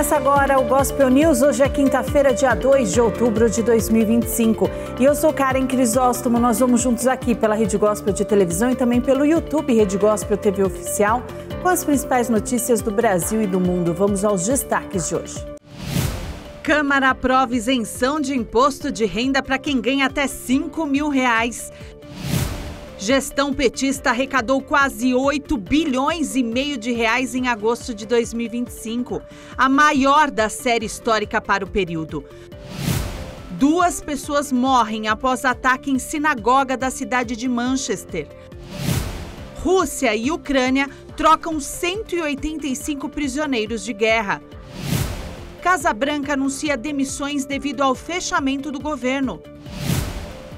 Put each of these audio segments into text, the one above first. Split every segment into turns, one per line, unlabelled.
Começa agora o Gospel News. Hoje é quinta-feira, dia 2 de outubro de 2025. E eu sou Karen Crisóstomo. Nós vamos juntos aqui pela Rede Gospel de televisão e também pelo YouTube Rede Gospel TV Oficial com as principais notícias do Brasil e do mundo. Vamos aos destaques de hoje. Câmara aprova isenção de imposto de renda para quem ganha até R$5 mil. Gestão petista arrecadou quase 8 bilhões e meio de reais em agosto de 2025, a maior da série histórica para o período. 2 pessoas morrem após ataque em sinagoga da cidade de Manchester. Rússia e Ucrânia trocam 185 prisioneiros de guerra. Casa Branca anuncia demissões devido ao fechamento do governo.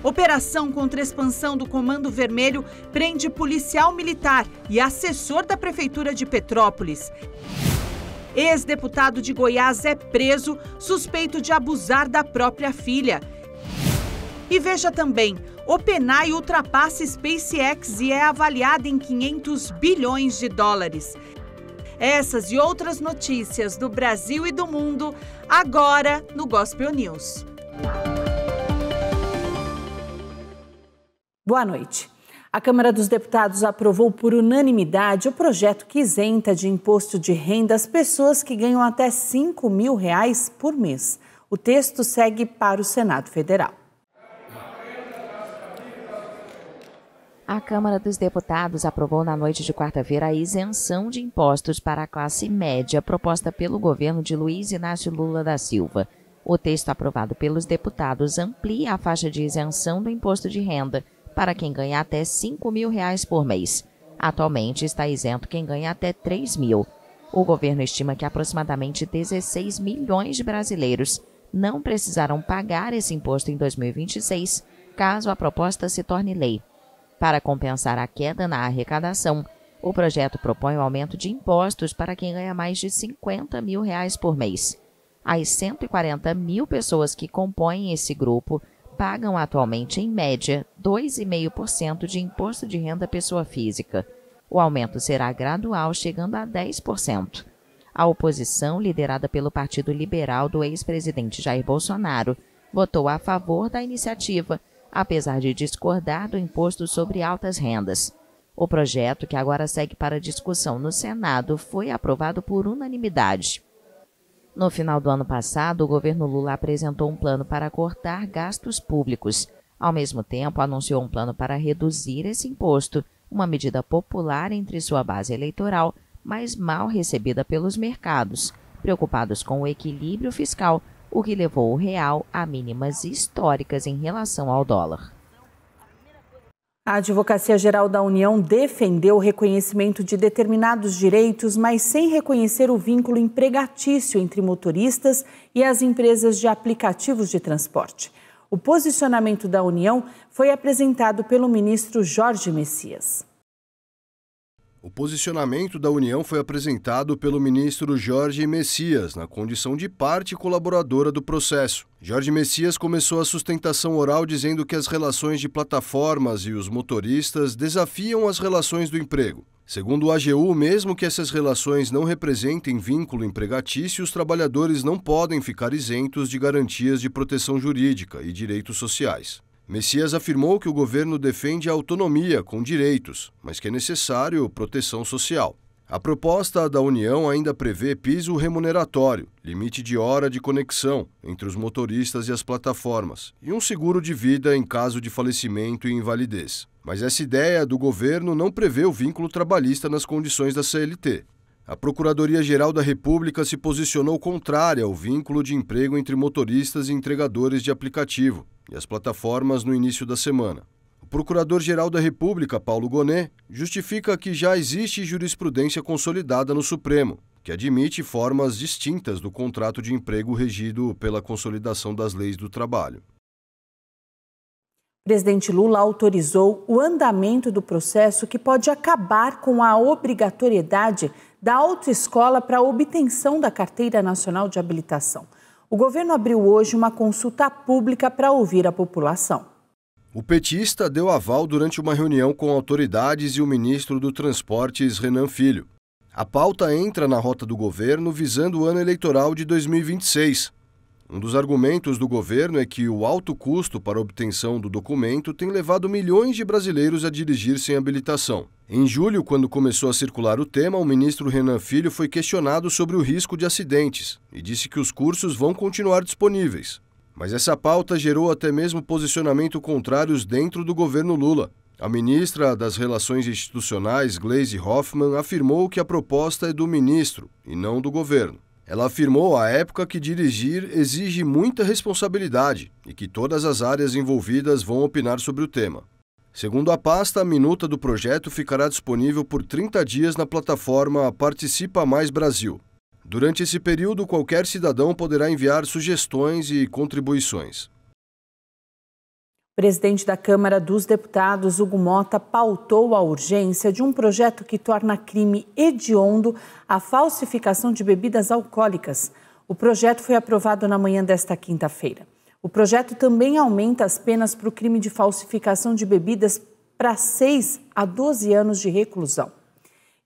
Operação contra a expansão do Comando Vermelho prende policial militar e assessor da Prefeitura de Petrópolis. Ex-deputado de Goiás é preso, suspeito de abusar da própria filha. E veja também, OpenAI ultrapassa SpaceX e é avaliada em 500 bilhões de dólares. Essas e outras notícias do Brasil e do mundo, agora no Gospel News. Boa noite. A Câmara dos Deputados aprovou por unanimidade o projeto que isenta de imposto de renda as pessoas que ganham até R$5 mil por mês. O texto segue para o Senado Federal.
A Câmara dos Deputados aprovou na noite de quarta-feira a isenção de impostos para a classe média proposta pelo governo de Luiz Inácio Lula da Silva. O texto aprovado pelos deputados amplia a faixa de isenção do imposto de renda para quem ganha até R$5 mil por mês. Atualmente está isento quem ganha até R$3 mil. O governo estima que aproximadamente 16 milhões de brasileiros não precisarão pagar esse imposto em 2026, caso a proposta se torne lei. Para compensar a queda na arrecadação, o projeto propõe o aumento de impostos para quem ganha mais de R$50 mil por mês. As 140 mil pessoas que compõem esse grupo pagam atualmente, em média, 2,5% de imposto de renda pessoa física. O aumento será gradual, chegando a 10%. A oposição, liderada pelo Partido Liberal do ex-presidente Jair Bolsonaro, votou a favor da iniciativa, apesar de discordar do imposto sobre altas rendas. O projeto, que agora segue para discussão no Senado, foi aprovado por unanimidade. No final do ano passado, o governo Lula apresentou um plano para cortar gastos públicos. Ao mesmo tempo, anunciou um plano para reduzir esse imposto, uma medida popular entre sua base eleitoral, mas mal recebida pelos mercados, preocupados com o equilíbrio fiscal, o que levou o real a mínimas históricas em relação ao dólar.
A Advocacia Geral da União defendeu o reconhecimento de determinados direitos, mas sem reconhecer o vínculo empregatício entre motoristas e as empresas de aplicativos de transporte. O posicionamento da União foi apresentado pelo ministro Jorge Messias.
O posicionamento da União foi apresentado pelo ministro Jorge Messias, na condição de parte colaboradora do processo. Jorge Messias começou a sustentação oral dizendo que as relações de plataformas e os motoristas desafiam as relações do emprego. Segundo o AGU, mesmo que essas relações não representem vínculo empregatício, os trabalhadores não podem ficar isentos de garantias de proteção jurídica e direitos sociais. Messias afirmou que o governo defende a autonomia com direitos, mas que é necessário proteção social. A proposta da União ainda prevê piso remuneratório, limite de hora de conexão entre os motoristas e as plataformas, e um seguro de vida em caso de falecimento e invalidez. Mas essa ideia do governo não prevê o vínculo trabalhista nas condições da CLT. A Procuradoria-Geral da República se posicionou contrária ao vínculo de emprego entre motoristas e entregadores de aplicativo e as plataformas no início da semana. O Procurador-Geral da República, Paulo Gonet, justifica que já existe jurisprudência consolidada no Supremo, que admite formas distintas do contrato de emprego regido pela consolidação das leis do trabalho.
O presidente Lula autorizou o andamento do processo que pode acabar com a obrigatoriedade da autoescola para a obtenção da Carteira Nacional de Habilitação. O governo abriu hoje uma consulta pública para ouvir a população.
O petista deu aval durante uma reunião com autoridades e o ministro do Transportes, Renan Filho. A pauta entra na rota do governo visando o ano eleitoral de 2026. Um dos argumentos do governo é que o alto custo para a obtenção do documento tem levado milhões de brasileiros a dirigir sem habilitação. Em julho, quando começou a circular o tema, o ministro Renan Filho foi questionado sobre o risco de acidentes e disse que os cursos vão continuar disponíveis. Mas essa pauta gerou até mesmo posicionamentos contrários dentro do governo Lula. A ministra das Relações Institucionais, Gleisi Hoffmann, afirmou que a proposta é do ministro e não do governo. Ela afirmou à época que dirigir exige muita responsabilidade e que todas as áreas envolvidas vão opinar sobre o tema. Segundo a pasta, a minuta do projeto ficará disponível por 30 dias na plataforma Participa Mais Brasil. Durante esse período, qualquer cidadão poderá enviar sugestões e contribuições.
O presidente da Câmara dos Deputados, Hugo Motta, pautou a urgência de um projeto que torna crime hediondo a falsificação de bebidas alcoólicas. O projeto foi aprovado na manhã desta quinta-feira. O projeto também aumenta as penas para o crime de falsificação de bebidas para 6 a 12 anos de reclusão.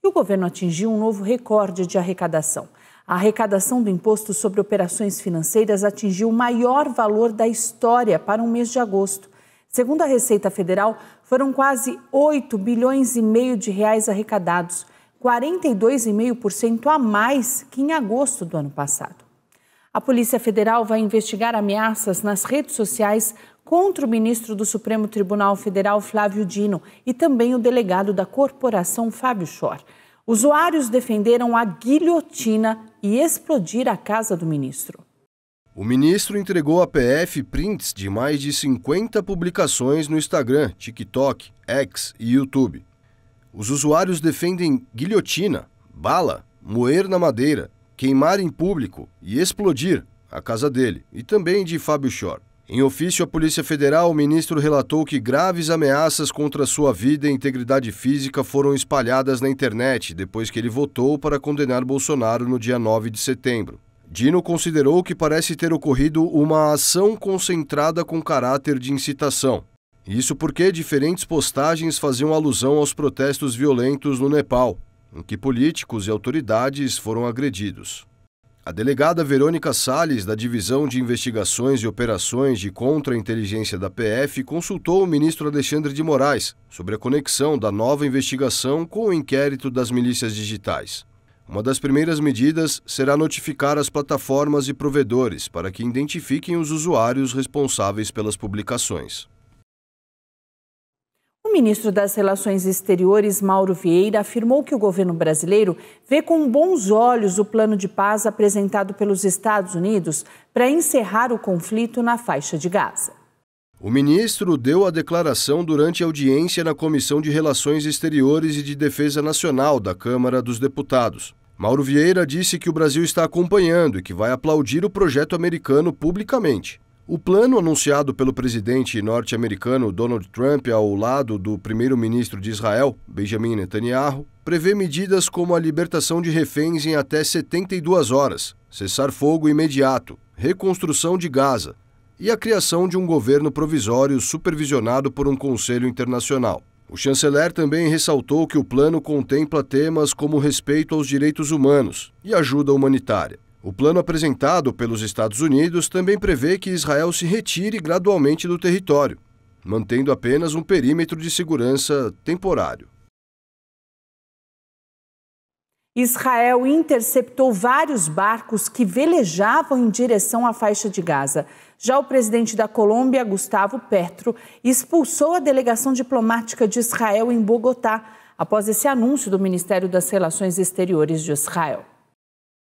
E o governo atingiu um novo recorde de arrecadação. A arrecadação do imposto sobre operações financeiras atingiu o maior valor da história para um mês de agosto. Segundo a Receita Federal, foram quase 8 bilhões e meio de reais arrecadados, 42,5% a mais que em agosto do ano passado. A Polícia Federal vai investigar ameaças nas redes sociais contra o ministro do Supremo Tribunal Federal, Flávio Dino, e também o delegado da corporação, Fábio Schor. Usuários defenderam a guilhotina e explodir a casa do ministro.
O ministro entregou à PF prints de mais de 50 publicações no Instagram, TikTok, X e YouTube. Os usuários defendem guilhotina, bala, moer na madeira, queimar em público e explodir a casa dele e também de Fábio Schor. Em ofício à Polícia Federal, o ministro relatou que graves ameaças contra sua vida e integridade física foram espalhadas na internet depois que ele votou para condenar Bolsonaro no dia 9 de setembro. Dino considerou que parece ter ocorrido uma ação concentrada com caráter de incitação. Isso porque diferentes postagens faziam alusão aos protestos violentos no Nepal, em que políticos e autoridades foram agredidos. A delegada Verônica Salles, da Divisão de Investigações e Operações de Contra-Inteligência da PF, consultou o ministro Alexandre de Moraes sobre a conexão da nova investigação com o inquérito das milícias digitais. Uma das primeiras medidas será notificar as plataformas e provedores para que identifiquem os usuários responsáveis pelas publicações.
O ministro das Relações Exteriores, Mauro Vieira, afirmou que o governo brasileiro vê com bons olhos o plano de paz apresentado pelos Estados Unidos para encerrar o conflito na faixa de Gaza.
O ministro deu a declaração durante a audiência na Comissão de Relações Exteriores e de Defesa Nacional da Câmara dos Deputados. Mauro Vieira disse que o Brasil está acompanhando e que vai aplaudir o projeto americano publicamente. O plano anunciado pelo presidente norte-americano Donald Trump ao lado do primeiro-ministro de Israel, Benjamin Netanyahu, prevê medidas como a libertação de reféns em até 72 horas, cessar-fogo imediato, reconstrução de Gaza e a criação de um governo provisório supervisionado por um conselho internacional. O chanceler também ressaltou que o plano contempla temas como respeito aos direitos humanos e ajuda humanitária. O plano apresentado pelos Estados Unidos também prevê que Israel se retire gradualmente do território, mantendo apenas um perímetro de segurança temporário.
Israel interceptou vários barcos que velejavam em direção à faixa de Gaza. Já o presidente da Colômbia, Gustavo Petro, expulsou a delegação diplomática de Israel em Bogotá, após esse anúncio do Ministério das Relações Exteriores de Israel.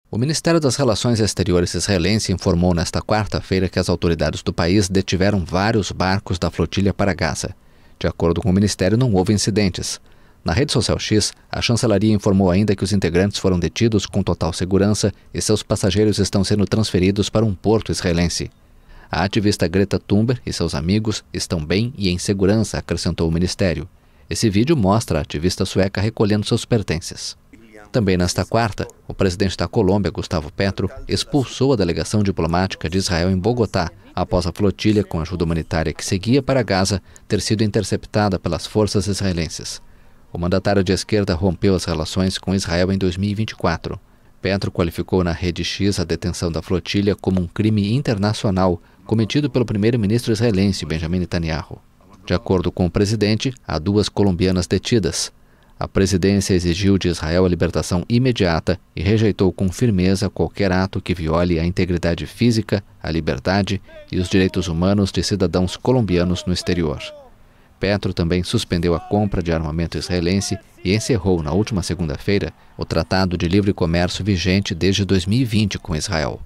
O Ministério das Relações Exteriores israelense informou nesta quarta-feira que as autoridades do país detiveram vários barcos da flotilha para Gaza. De acordo com o Ministério, não houve incidentes. Na rede social X, a chancelaria informou ainda que os integrantes foram detidos com total segurança e seus passageiros estão sendo transferidos para um porto israelense. A ativista Greta Thunberg e seus amigos estão bem e em segurança, acrescentou o ministério. Esse vídeo mostra a ativista sueca recolhendo seus pertences. Também nesta quarta, o presidente da Colômbia, Gustavo Petro, expulsou a delegação diplomática de Israel em Bogotá, após a flotilha com ajuda humanitária que seguia para Gaza ter sido interceptada pelas forças israelenses. O mandatário de esquerda rompeu as relações com Israel em 2024. Petro qualificou na Rede X a detenção da flotilha como um crime internacional cometido pelo primeiro-ministro israelense Benjamin Netanyahu. De acordo com o presidente, há 2 colombianas detidas. A presidência exigiu de Israel a libertação imediata e rejeitou com firmeza qualquer ato que viole a integridade física, a liberdade e os direitos humanos de cidadãos colombianos no exterior. Petro também suspendeu a compra de armamento israelense e encerrou, na última segunda-feira, o Tratado de Livre Comércio vigente desde 2020 com Israel.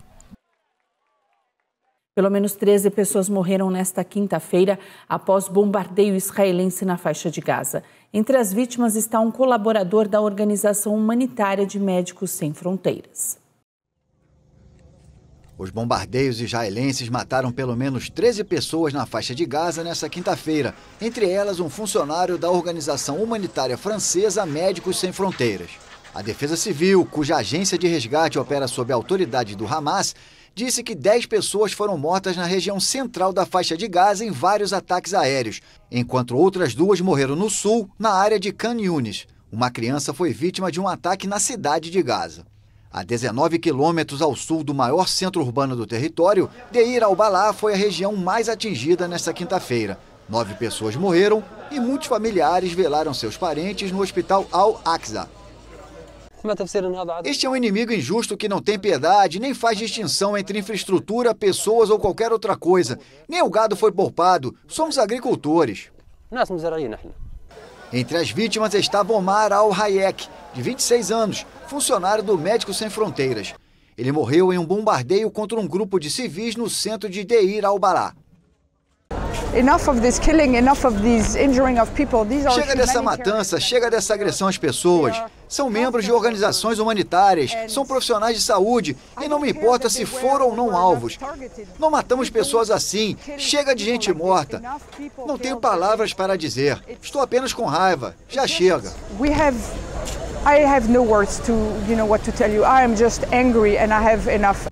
Pelo menos 13 pessoas morreram nesta quinta-feira após bombardeio israelense na faixa de Gaza. Entre as vítimas está um colaborador da Organização Humanitária de Médicos Sem Fronteiras.
Os bombardeios israelenses mataram pelo menos 13 pessoas na faixa de Gaza nesta quinta-feira, entre elas um funcionário da organização humanitária francesa Médicos Sem Fronteiras. A Defesa Civil, cuja agência de resgate opera sob a autoridade do Hamas, disse que 10 pessoas foram mortas na região central da faixa de Gaza em vários ataques aéreos, enquanto outras 2 morreram no sul, na área de Khan Yunis. Uma criança foi vítima de um ataque na cidade de Gaza. A 19 quilômetros ao sul do maior centro urbano do território, Deir al-Balá foi a região mais atingida nesta quinta-feira. 9 pessoas morreram e muitos familiares velaram seus parentes no hospital Al-Aqsa. Este é um inimigo injusto que não tem piedade, nem faz distinção entre infraestrutura, pessoas ou qualquer outra coisa. Nem o gado foi poupado, somos agricultores. Entre as vítimas estava Omar Al-Hayek, de 26 anos, funcionário do Médicos Sem Fronteiras. Ele morreu em um bombardeio contra um grupo de civis no centro de Deir al-Balá. Chega dessa matança, chega dessa agressão às pessoas. São membros de organizações humanitárias, são profissionais de saúde e não me importa se foram ou não alvos. Não matamos pessoas assim, chega de gente morta. Não tenho palavras para dizer, estou apenas com raiva, já chega.
I have no words to, what to tell you. I am just angry and I have enough.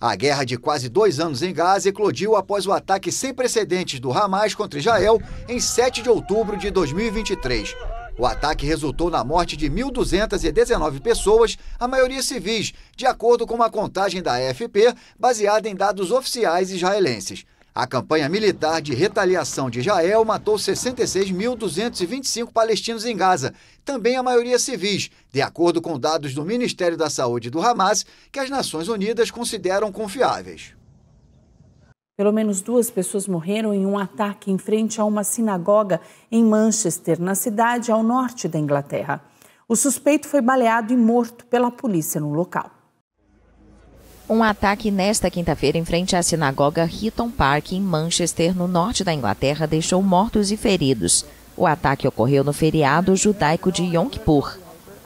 A guerra de quase 2 anos em Gaza eclodiu após o ataque sem precedentes do Hamas contra Israel em 7 de outubro de 2023. O ataque resultou na morte de 1.219 pessoas, a maioria civis, de acordo com uma contagem da AFP, baseada em dados oficiais israelenses. A campanha militar de retaliação de Israel matou 66.225 palestinos em Gaza, também a maioria civis, de acordo com dados do Ministério da Saúde do Hamas, que as Nações Unidas consideram confiáveis.
Pelo menos 2 pessoas morreram em um ataque em frente a uma sinagoga em Manchester, na cidade ao norte da Inglaterra. O suspeito foi baleado e morto pela polícia no local.
Um ataque nesta quinta-feira em frente à sinagoga Heaton Park, em Manchester, no norte da Inglaterra, deixou mortos e feridos. O ataque ocorreu no feriado judaico de Yom Kippur.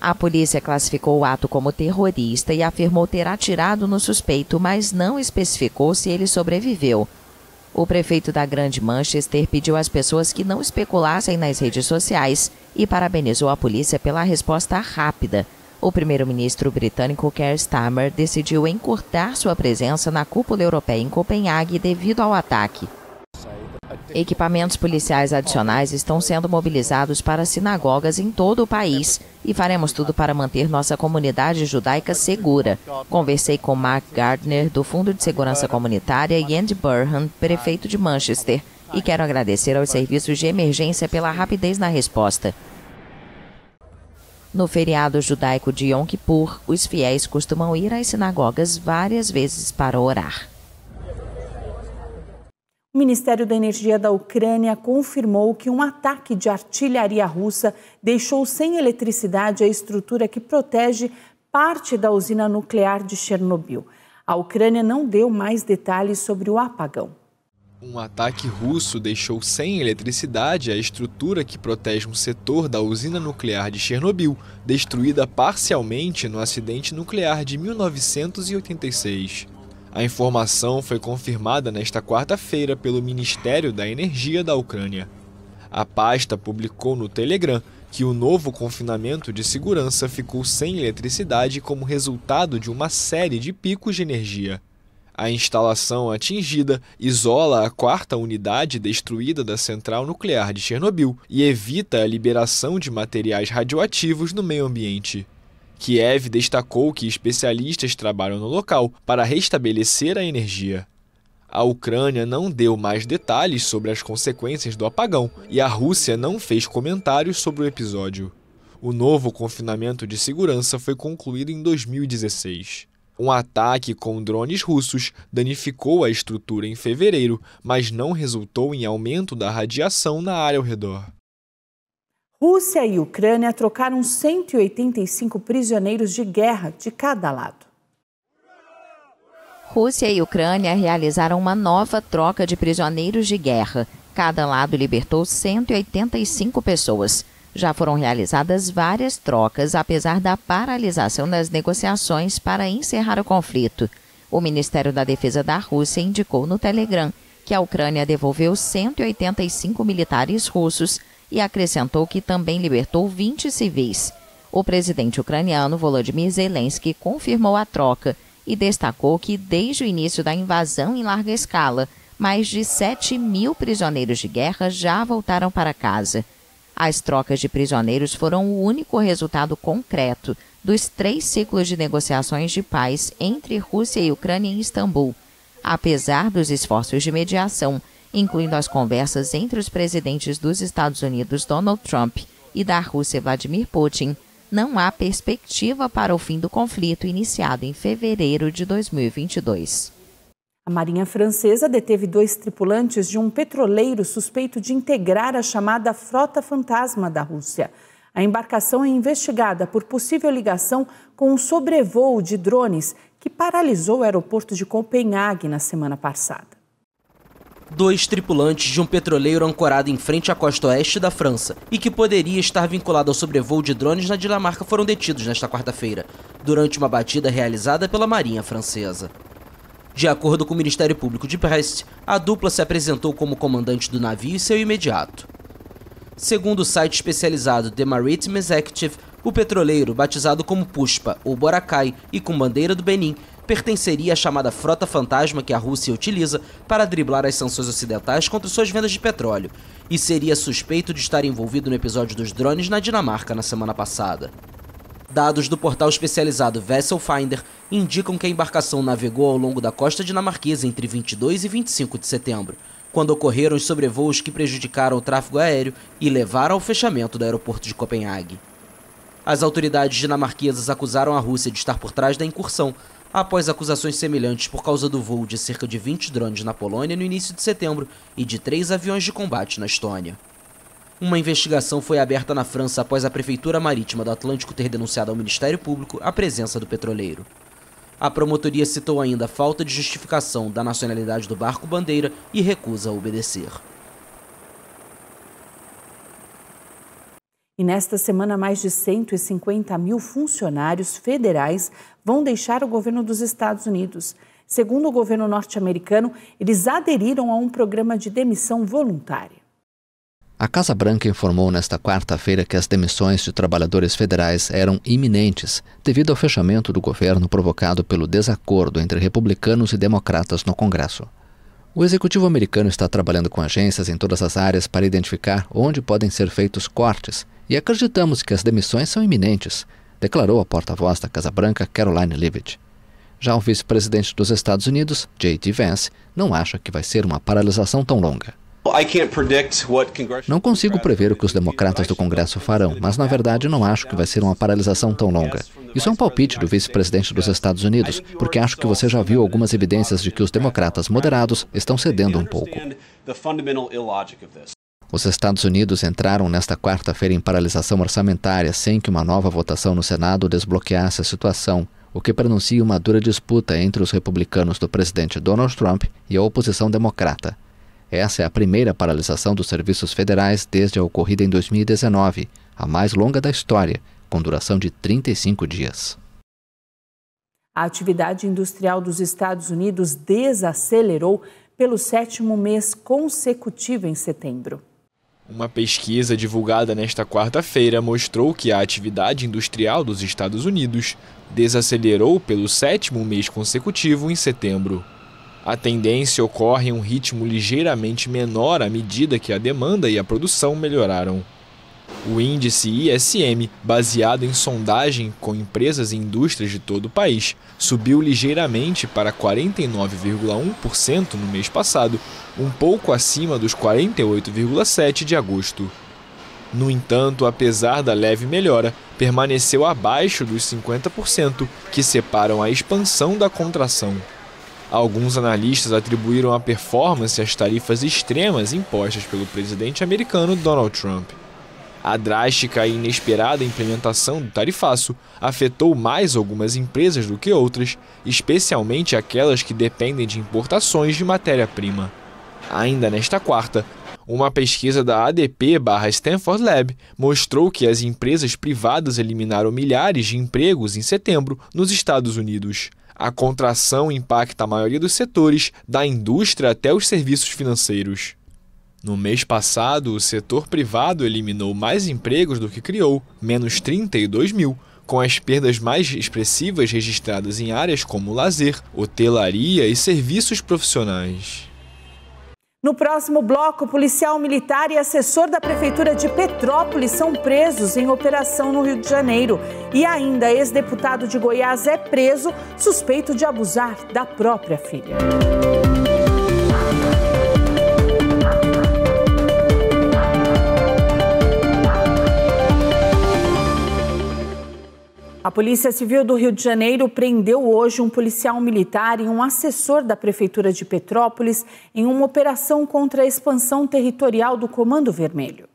A polícia classificou o ato como terrorista e afirmou ter atirado no suspeito, mas não especificou se ele sobreviveu. O prefeito da Grande Manchester pediu às pessoas que não especulassem nas redes sociais e parabenizou a polícia pela resposta rápida. O primeiro-ministro britânico Keir Starmer decidiu encurtar sua presença na cúpula europeia em Copenhague devido ao ataque. Equipamentos policiais adicionais estão sendo mobilizados para sinagogas em todo o país e faremos tudo para manter nossa comunidade judaica segura. Conversei com Mark Gardner, do Fundo de Segurança Comunitária, e Andy Burnham, prefeito de Manchester, e quero agradecer aos serviços de emergência pela rapidez na resposta. No feriado judaico de Yom Kippur, os fiéis costumam ir às sinagogas várias vezes para orar.
O Ministério da Energia da Ucrânia confirmou que um ataque de artilharia russa deixou sem eletricidade a estrutura que protege parte da usina nuclear de Chernobyl. A Ucrânia não deu mais detalhes sobre o apagão.
Um ataque russo deixou sem eletricidade a estrutura que protege um setor da usina nuclear de Chernobyl, destruída parcialmente no acidente nuclear de 1986. A informação foi confirmada nesta quarta-feira pelo Ministério da Energia da Ucrânia. A pasta publicou no Telegram que o novo confinamento de segurança ficou sem eletricidade como resultado de uma série de picos de energia. A instalação atingida isola a 4ª unidade destruída da central nuclear de Chernobyl e evita a liberação de materiais radioativos no meio ambiente. Kiev destacou que especialistas trabalham no local para restabelecer a energia. A Ucrânia não deu mais detalhes sobre as consequências do apagão e a Rússia não fez comentários sobre o episódio. O novo confinamento de segurança foi concluído em 2016. Um ataque com drones russos danificou a estrutura em fevereiro, mas não resultou em aumento da radiação na área ao redor.
Rússia e Ucrânia trocaram 185 prisioneiros de guerra de cada lado.
Rússia e Ucrânia realizaram uma nova troca de prisioneiros de guerra. Cada lado libertou 185 pessoas. Já foram realizadas várias trocas, apesar da paralisação das negociações para encerrar o conflito. O Ministério da Defesa da Rússia indicou no Telegram que a Ucrânia devolveu 185 militares russos e acrescentou que também libertou 20 civis. O presidente ucraniano Volodymyr Zelensky confirmou a troca e destacou que, desde o início da invasão em larga escala, mais de 7.000 prisioneiros de guerra já voltaram para casa. As trocas de prisioneiros foram o único resultado concreto dos 3 ciclos de negociações de paz entre Rússia e Ucrânia em Istambul. Apesar dos esforços de mediação, incluindo as conversas entre os presidentes dos Estados Unidos Donald Trump e da Rússia Vladimir Putin, não há perspectiva para o fim do conflito iniciado em fevereiro de 2022.
A Marinha Francesa deteve 2 tripulantes de um petroleiro suspeito de integrar a chamada Frota Fantasma da Rússia. A embarcação é investigada por possível ligação com um sobrevoo de drones que paralisou o aeroporto de Copenhague na semana passada.
2 tripulantes de um petroleiro ancorado em frente à costa oeste da França e que poderia estar vinculado ao sobrevoo de drones na Dinamarca foram detidos nesta quarta-feira, durante uma batida realizada pela Marinha Francesa. De acordo com o Ministério Público de Brest, a dupla se apresentou como comandante do navio e seu imediato. Segundo o site especializado The Maritime Executive, o petroleiro, batizado como Pushpa ou Boracay e com bandeira do Benin, pertenceria à chamada Frota Fantasma que a Rússia utiliza para driblar as sanções ocidentais contra suas vendas de petróleo, e seria suspeito de estar envolvido no episódio dos drones na Dinamarca na semana passada. Dados do portal especializado Vessel Finder indicam que a embarcação navegou ao longo da costa dinamarquesa entre 22 e 25 de setembro, quando ocorreram os sobrevoos que prejudicaram o tráfego aéreo e levaram ao fechamento do aeroporto de Copenhague. As autoridades dinamarquesas acusaram a Rússia de estar por trás da incursão, após acusações semelhantes por causa do voo de cerca de 20 drones na Polônia no início de setembro e de 3 aviões de combate na Estônia. Uma investigação foi aberta na França após a Prefeitura Marítima do Atlântico ter denunciado ao Ministério Público a presença do petroleiro. A promotoria citou ainda a falta de justificação da nacionalidade do barco-bandeira e recusa a obedecer.
E nesta semana, mais de 150 mil funcionários federais vão deixar o governo dos Estados Unidos. Segundo o governo norte-americano, eles aderiram a um programa de demissão voluntária.
A Casa Branca informou nesta quarta-feira que as demissões de trabalhadores federais eram iminentes devido ao fechamento do governo provocado pelo desacordo entre republicanos e democratas no Congresso. O executivo americano está trabalhando com agências em todas as áreas para identificar onde podem ser feitos cortes e acreditamos que as demissões são iminentes, declarou a porta-voz da Casa Branca, Caroline Leavitt. Já o vice-presidente dos Estados Unidos, J.D. Vance, não acha que vai ser uma paralisação tão longa. Não consigo prever o que os democratas do Congresso farão, mas na verdade não acho que vai ser uma paralisação tão longa. Isso é um palpite do vice-presidente dos Estados Unidos, porque acho que você já viu algumas evidências de que os democratas moderados estão cedendo um pouco. Os Estados Unidos entraram nesta quarta-feira em paralisação orçamentária sem que uma nova votação no Senado desbloqueasse a situação, o que prenuncia uma dura disputa entre os republicanos do presidente Donald Trump e a oposição democrata. Essa é a primeira paralisação dos serviços federais desde a ocorrida em 2019, a mais longa da história, com duração de 35 dias.
A atividade industrial dos Estados Unidos desacelerou pelo 7º mês consecutivo em setembro.
Uma pesquisa divulgada nesta quarta-feira mostrou que a atividade industrial dos Estados Unidos desacelerou pelo 7º mês consecutivo em setembro. A tendência ocorre em um ritmo ligeiramente menor à medida que a demanda e a produção melhoraram. O índice ISM, baseado em sondagem com empresas e indústrias de todo o país, subiu ligeiramente para 49,1% no mês passado, um pouco acima dos 48,7% de agosto. No entanto, apesar da leve melhora, permaneceu abaixo dos 50% que separam a expansão da contração. Alguns analistas atribuíram a performance às tarifas extremas impostas pelo presidente americano Donald Trump. A drástica e inesperada implementação do tarifaço afetou mais algumas empresas do que outras, especialmente aquelas que dependem de importações de matéria-prima. Ainda nesta quarta, uma pesquisa da ADP/Stanford Lab mostrou que as empresas privadas eliminaram milhares de empregos em setembro nos Estados Unidos. A contração impacta a maioria dos setores, da indústria até os serviços financeiros. No mês passado, o setor privado eliminou mais empregos do que criou, menos 32 mil, com as perdas mais expressivas registradas em áreas como lazer, hotelaria e serviços profissionais.
No próximo bloco, policial militar e assessor da Prefeitura de Petrópolis são presos em operação no Rio de Janeiro. E ainda, ex-deputado de Goiás é preso, suspeito de abusar da própria filha. A Polícia Civil do Rio de Janeiro prendeu hoje um policial militar e um assessor da Prefeitura de Petrópolis em uma operação contra a expansão territorial do Comando Vermelho.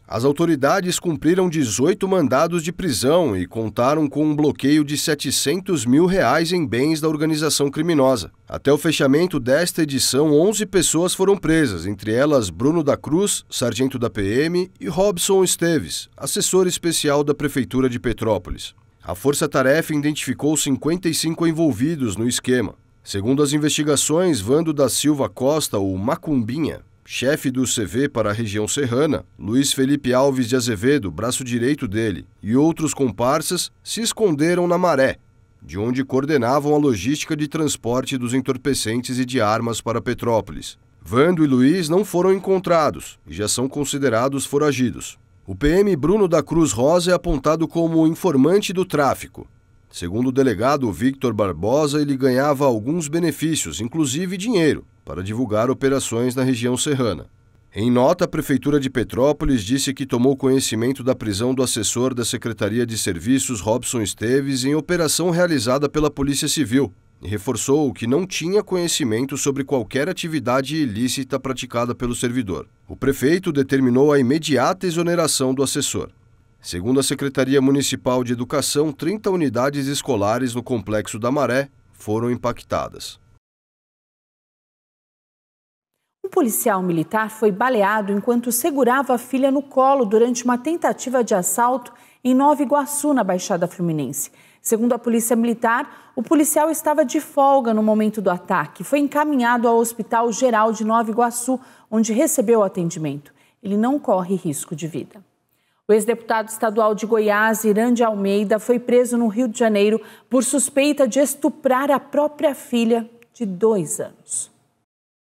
As autoridades cumpriram 18 mandados de prisão e contaram com um bloqueio de R$700 mil em bens da organização criminosa. Até o fechamento desta edição, 11 pessoas foram presas, entre elas Bruno da Cruz, sargento da PM, e Robson Esteves, assessor especial da Prefeitura de Petrópolis. A força-tarefa identificou 55 envolvidos no esquema. Segundo as investigações, Vando da Silva Costa, o Macumbinha, chefe do CV para a região serrana, Luiz Felipe Alves de Azevedo, braço direito dele, e outros comparsas se esconderam na Maré, de onde coordenavam a logística de transporte dos entorpecentes e de armas para Petrópolis. Vando e Luiz não foram encontrados e já são considerados foragidos. O PM Bruno da Cruz Rosa é apontado como informante do tráfico. Segundo o delegado Victor Barbosa, ele ganhava alguns benefícios, inclusive dinheiro, para divulgar operações na região serrana. Em nota, a Prefeitura de Petrópolis disse que tomou conhecimento da prisão do assessor da Secretaria de Serviços, Robson Esteves, em operação realizada pela Polícia Civil, e reforçou que não tinha conhecimento sobre qualquer atividade ilícita praticada pelo servidor. O prefeito determinou a imediata exoneração do assessor. Segundo a Secretaria Municipal de Educação, 30 unidades escolares no Complexo da Maré foram impactadas.
Um policial militar foi baleado enquanto segurava a filha no colo durante uma tentativa de assalto em Nova Iguaçu, na Baixada Fluminense. Segundo a Polícia Militar, o policial estava de folga no momento do ataque. Foi encaminhado ao Hospital Geral de Nova Iguaçu, onde recebeu atendimento. Ele não corre risco de vida. O ex-deputado estadual de Goiás, Irã de Almeida, foi preso no Rio de Janeiro por suspeita de estuprar a própria filha de 2 anos.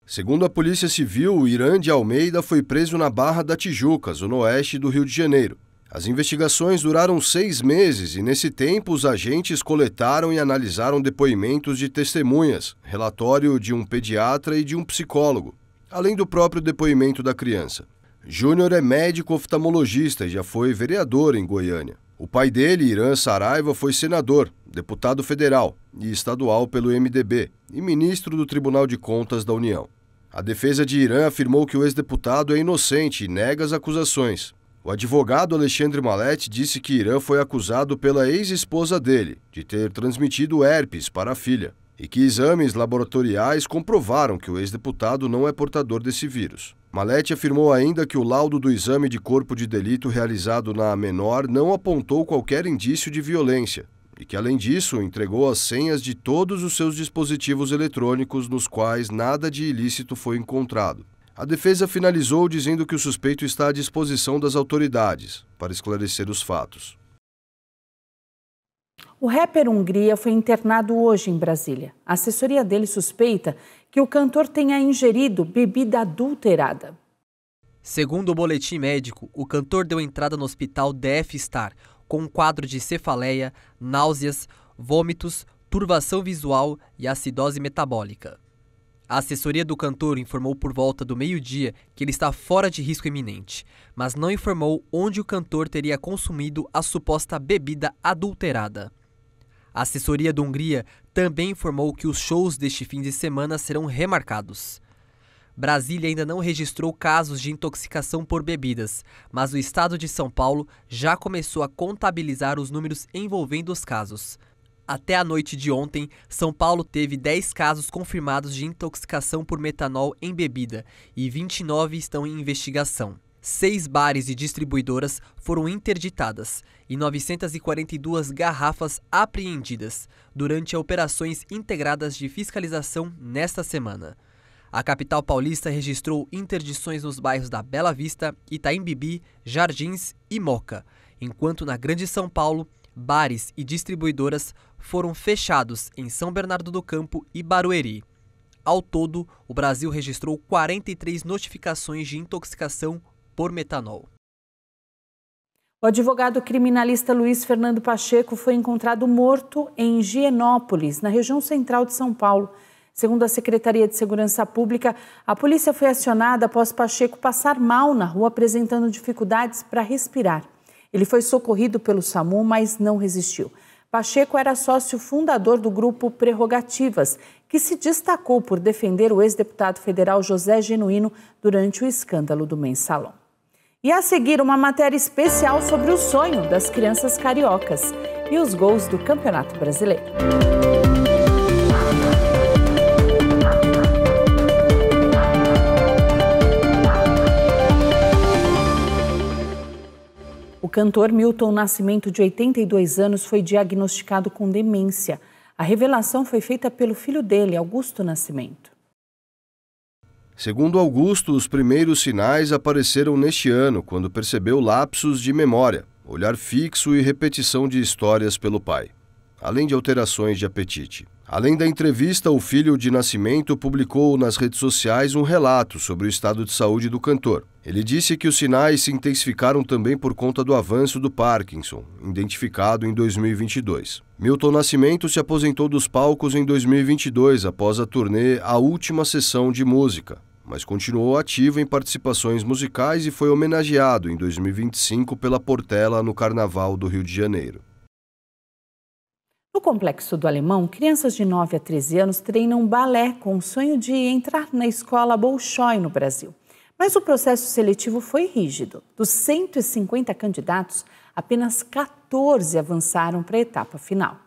Segundo a Polícia Civil, Irã de Almeida foi preso na Barra da Tijuca, zona oeste do Rio de Janeiro. As investigações duraram 6 meses e, nesse tempo, os agentes coletaram e analisaram depoimentos de testemunhas, relatório de um pediatra e de um psicólogo, além do próprio depoimento da criança. Júnior é médico oftalmologista e já foi vereador em Goiânia. O pai dele, Irã Saraiva, foi senador, deputado federal e estadual pelo MDB e ministro do Tribunal de Contas da União. A defesa de Irã afirmou que o ex-deputado é inocente e nega as acusações. O advogado Alexandre Malete disse que Irã foi acusado pela ex-esposa dele de ter transmitido herpes para a filha e que exames laboratoriais comprovaram que o ex-deputado não é portador desse vírus. Malete afirmou ainda que o laudo do exame de corpo de delito realizado na menor não apontou qualquer indício de violência e que, além disso, entregou as senhas de todos os seus dispositivos eletrônicos nos quais nada de ilícito foi encontrado. A defesa finalizou dizendo que o suspeito está à disposição das autoridades para esclarecer os fatos.
O rapper Hungria foi internado hoje em Brasília. A assessoria dele suspeita que o cantor tenha ingerido bebida adulterada.
Segundo o boletim médico, o cantor deu entrada no hospital DF Star com um quadro de cefaleia, náuseas, vômitos, turvação visual e acidose metabólica. A assessoria do cantor informou por volta do meio-dia que ele está fora de risco iminente, mas não informou onde o cantor teria consumido a suposta bebida adulterada. A assessoria do Hungria também informou que os shows deste fim de semana serão remarcados. Brasília ainda não registrou casos de intoxicação por bebidas, mas o estado de São Paulo já começou a contabilizar os números envolvendo os casos. Até a noite de ontem, São Paulo teve 10 casos confirmados de intoxicação por metanol em bebida e 29 estão em investigação. 6 bares e distribuidoras foram interditadas e 942 garrafas apreendidas durante operações integradas de fiscalização nesta semana. A capital paulista registrou interdições nos bairros da Bela Vista, Itaim Bibi, Jardins e Moca, enquanto na Grande São Paulo, bares e distribuidoras foram fechados em São Bernardo do Campo e Barueri. Ao todo, o Brasil registrou 43 notificações de intoxicação por metanol.
O advogado criminalista Luiz Fernando Pacheco foi encontrado morto em Higienópolis, na região central de São Paulo. Segundo a Secretaria de Segurança Pública, a polícia foi acionada após Pacheco passar mal na rua, apresentando dificuldades para respirar. Ele foi socorrido pelo SAMU, mas não resistiu. Pacheco era sócio fundador do grupo Prerrogativas, que se destacou por defender o ex-deputado federal José Genuíno durante o escândalo do Mensalão. E a seguir, uma matéria especial sobre o sonho das crianças cariocas e os gols do Campeonato Brasileiro. O cantor Milton Nascimento, de 82 anos, foi diagnosticado com demência. A revelação foi feita pelo filho dele, Augusto Nascimento.
Segundo Augusto, os primeiros sinais apareceram neste ano, quando percebeu lapsos de memória, olhar fixo e repetição de histórias pelo pai, além de alterações de apetite. Além da entrevista, o filho de Nascimento publicou nas redes sociais um relato sobre o estado de saúde do cantor. Ele disse que os sinais se intensificaram também por conta do avanço do Parkinson, identificado em 2022. Milton Nascimento se aposentou dos palcos em 2022 após a turnê A Última Sessão de Música, mas continuou ativo em participações musicais e foi homenageado em 2025 pela Portela no Carnaval do Rio de Janeiro.
No Complexo do Alemão, crianças de 9 a 13 anos treinam balé com o sonho de entrar na escola Bolshoi no Brasil. Mas o processo seletivo foi rígido. Dos 150 candidatos, apenas 14 avançaram para a etapa final.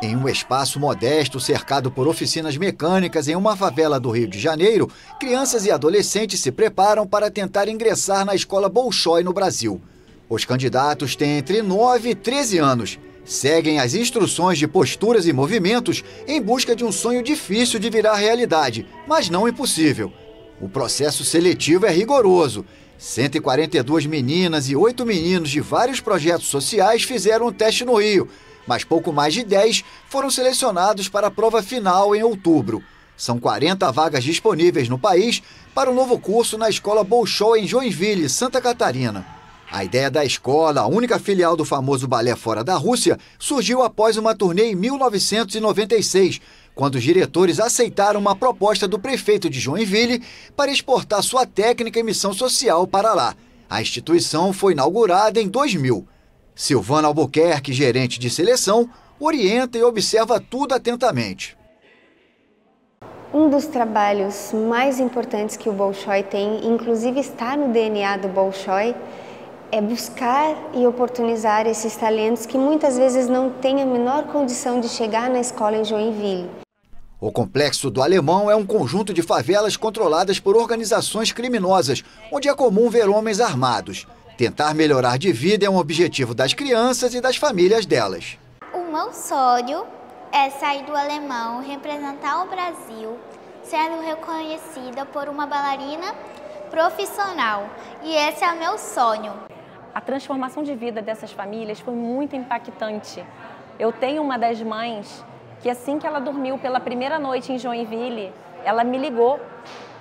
Em um espaço modesto, cercado por oficinas mecânicas em uma favela do Rio de Janeiro, crianças e adolescentes se preparam para tentar ingressar na escola Bolshoi no Brasil. Os candidatos têm entre 9 e 13 anos. Seguem as instruções de posturas e movimentos em busca de um sonho difícil de virar realidade, mas não impossível. O processo seletivo é rigoroso. 142 meninas e 8 meninos de vários projetos sociais fizeram o teste no Rio, mas pouco mais de 10 foram selecionados para a prova final em outubro. São 40 vagas disponíveis no país para o novo curso na escola Bolshoi em Joinville, Santa Catarina. A ideia da escola, a única filial do famoso balé fora da Rússia, surgiu após uma turnê em 1996, quando os diretores aceitaram uma proposta do prefeito de Joinville para exportar sua técnica e missão social para lá. A instituição foi inaugurada em 2000. Silvana Albuquerque, gerente de seleção, orienta e observa tudo atentamente.
Um dos trabalhos mais importantes que o Bolshoi tem, inclusive está no DNA do Bolshoi, é buscar e oportunizar esses talentos que muitas vezes não têm a menor condição de chegar na escola em Joinville.
O Complexo do Alemão é um conjunto de favelas controladas por organizações criminosas, onde é comum ver homens armados. Tentar melhorar de vida é um objetivo das crianças e das famílias delas.
O meu sonho é sair do Alemão, representar o Brasil, sendo reconhecida por uma bailarina profissional. E esse é o meu sonho.
A transformação de vida dessas famílias foi muito impactante. Eu tenho uma das mães que assim que ela dormiu pela primeira noite em Joinville, ela me ligou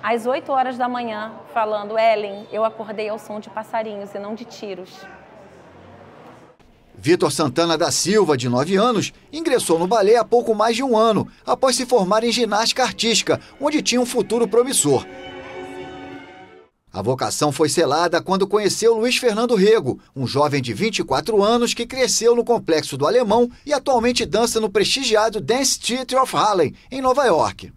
às 8 horas da manhã falando: Ellen, eu acordei ao som de passarinhos e não de tiros.
Vitor Santana da Silva, de 9 anos, ingressou no balé há pouco mais de um ano, após se formar em ginástica artística, onde tinha um futuro promissor. A vocação foi selada quando conheceu Luiz Fernando Rego, um jovem de 24 anos que cresceu no Complexo do Alemão e atualmente dança no prestigiado Dance Theatre of Harlem, em Nova York.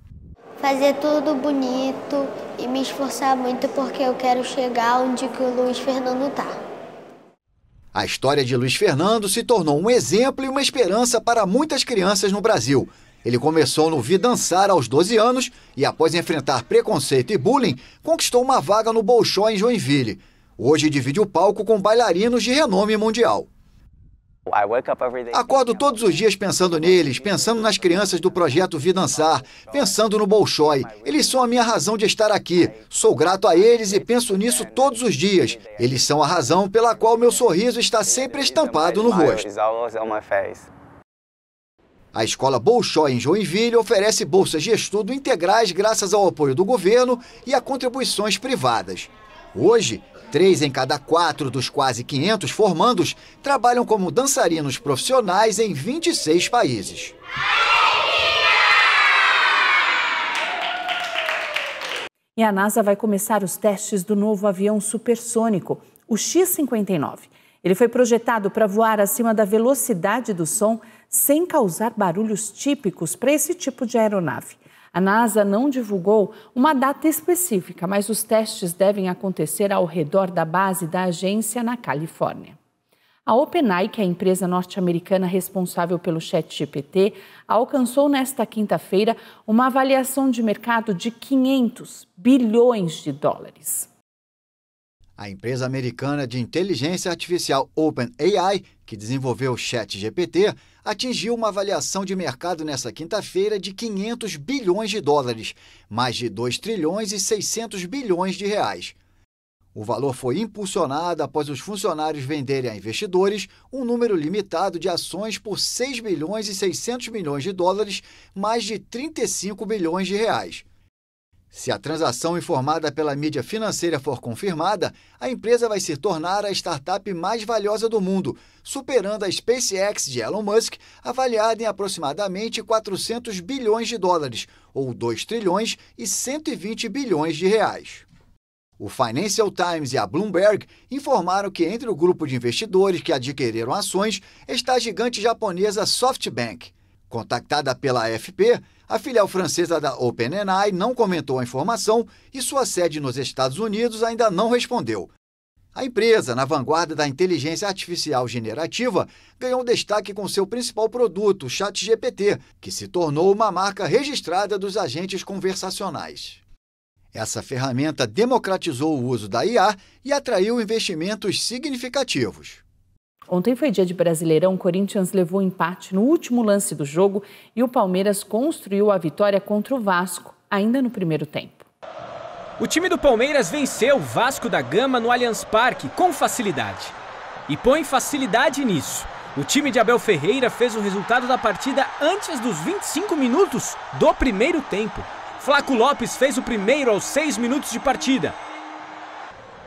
Fazer tudo bonito e me esforçar muito porque eu quero chegar onde que o Luiz Fernando está.
A história de Luiz Fernando se tornou um exemplo e uma esperança para muitas crianças no Brasil. Ele começou no Vi Dançar aos 12 anos e, após enfrentar preconceito e bullying, conquistou uma vaga no Bolshoi em Joinville. Hoje divide o palco com bailarinos de renome mundial. Acordo todos os dias pensando neles, pensando nas crianças do projeto Vi Dançar, pensando no Bolshoi. Eles são a minha razão de estar aqui. Sou grato a eles e penso nisso todos os dias. Eles são a razão pela qual meu sorriso está sempre estampado no rosto. A escola Bolshoi em Joinville oferece bolsas de estudo integrais graças ao apoio do governo e a contribuições privadas. Hoje, 3 em cada 4 dos quase 500 formandos trabalham como dançarinos profissionais em 26 países.
E a NASA vai começar os testes do novo avião supersônico, o X-59. Ele foi projetado para voar acima da velocidade do som sem causar barulhos típicos para esse tipo de aeronave. A NASA não divulgou uma data específica, mas os testes devem acontecer ao redor da base da agência na Califórnia. A OpenAI, que é a empresa norte-americana responsável pelo ChatGPT, alcançou nesta quinta-feira uma avaliação de mercado de 500 bilhões de dólares.
A empresa americana de inteligência artificial OpenAI, que desenvolveu o ChatGPT, atingiu uma avaliação de mercado nesta quinta-feira de 500 bilhões de dólares, mais de 2 trilhões e 600 bilhões de reais. O valor foi impulsionado após os funcionários venderem a investidores um número limitado de ações por 6 bilhões e 600 milhões de dólares, mais de 35 bilhões de reais. Se a transação informada pela mídia financeira for confirmada, a empresa vai se tornar a startup mais valiosa do mundo, superando a SpaceX de Elon Musk, avaliada em aproximadamente 400 bilhões de dólares, ou 2 trilhões e 120 bilhões de reais. O Financial Times e a Bloomberg informaram que entre o grupo de investidores que adquiriram ações está a gigante japonesa SoftBank. Contactada pela AFP, a filial francesa da OpenAI não comentou a informação e sua sede nos Estados Unidos ainda não respondeu. A empresa, na vanguarda da inteligência artificial generativa, ganhou destaque com seu principal produto, o ChatGPT, que se tornou uma marca registrada dos agentes conversacionais. Essa ferramenta democratizou o uso da IA e atraiu investimentos significativos.
Ontem foi dia de Brasileirão, o Corinthians levou empate no último lance do jogo e o Palmeiras construiu a vitória contra o Vasco, ainda no primeiro tempo.
O time do Palmeiras venceu o Vasco da Gama no Allianz Parque com facilidade. E põe facilidade nisso. O time de Abel Ferreira fez o resultado da partida antes dos 25 minutos do primeiro tempo. Flaco Lopes fez o primeiro aos 6 minutos de partida.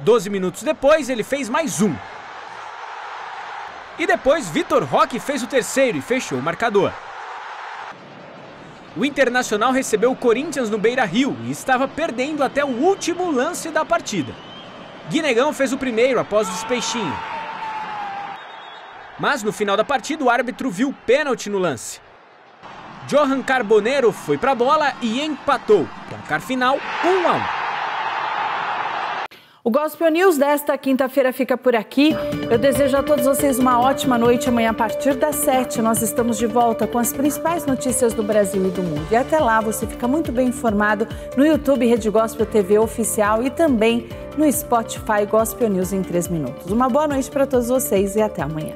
12 minutos depois, ele fez mais um. E depois, Vitor Roque fez o terceiro e fechou o marcador. O Internacional recebeu o Corinthians no Beira-Rio e estava perdendo até o último lance da partida. Guinegão fez o primeiro após o despeixinho. Mas no final da partida, o árbitro viu pênalti no lance. Johan Carbonero foi para a bola e empatou. Placar final, 1-1.
O Gospel News desta quinta-feira fica por aqui. Eu desejo a todos vocês uma ótima noite. Amanhã, a partir das 7, nós estamos de volta com as principais notícias do Brasil e do mundo. E até lá, você fica muito bem informado no YouTube Rede Gospel TV Oficial e também no Spotify Gospel News em 3 minutos. Uma boa noite para todos vocês e até amanhã.